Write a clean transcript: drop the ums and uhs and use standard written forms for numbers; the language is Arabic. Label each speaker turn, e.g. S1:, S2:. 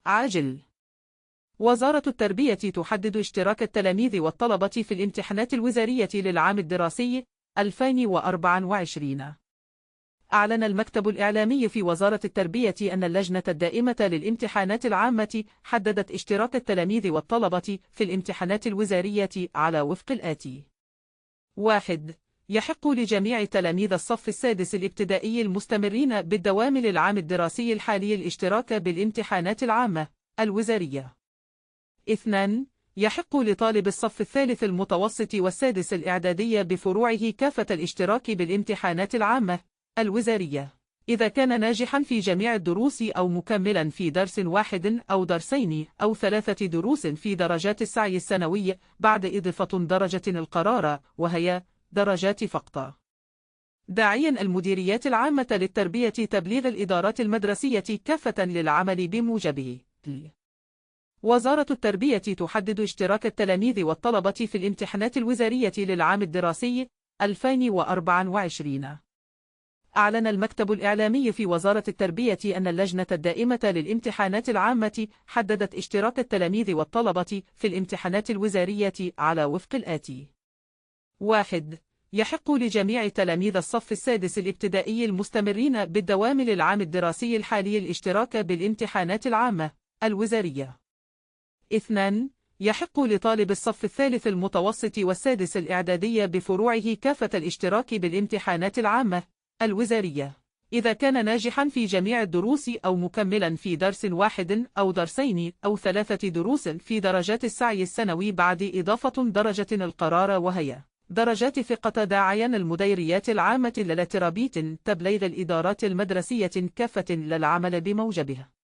S1: عاجل. وزارة التربية تحدد اشتراك التلاميذ والطلبة في الامتحانات الوزارية للعام الدراسي 2024. أعلن المكتب الإعلامي في وزارة التربية أن اللجنة الدائمة للامتحانات العامة حددت اشتراك التلاميذ والطلبة في الامتحانات الوزارية على وفق الآتي: 1. يحق لجميع تلاميذ الصف السادس الابتدائي المستمرين بالدوام للعام الدراسي الحالي الاشتراك بالامتحانات العامة الوزارية. 2. يحق لطالب الصف الثالث المتوسط والسادس الإعدادي بفروعه كافة الاشتراك بالامتحانات العامة الوزارية إذا كان ناجحا في جميع الدروس أو مكملا في درس واحد أو درسين أو 3 دروس في درجات السعي السنوي بعد إضافة درجة القرار، وهي درجات فقط. داعيا المديريات العامة للتربية تبليغ الإدارات المدرسية كافة للعمل بموجبه. وزارة التربية تحدد اشتراك التلاميذ والطلبة في الامتحانات الوزارية للعام الدراسي 2024. أعلن المكتب الإعلامي في وزارة التربية أن اللجنة الدائمة للامتحانات العامة حددت اشتراك التلاميذ والطلبة في الامتحانات الوزارية على وفق الآتي: 1. يحق لجميع تلاميذ الصف السادس الابتدائي المستمرين بالدوام للعام الدراسي الحالي الاشتراك بالامتحانات العامة الوزارية. 2. يحق لطالب الصف الثالث المتوسط والسادس الإعدادي بفروعه كافة الاشتراك بالامتحانات العامة الوزارية إذا كان ناجحا في جميع الدروس أو مكملا في درس واحد أو درسين أو 3 دروس في درجات السعي السنوي بعد إضافة درجة القرار، وهي درجات ثقة. داعيا المديريات العامة للتربية تبليغ الإدارات المدرسية كافة للعمل بموجبها.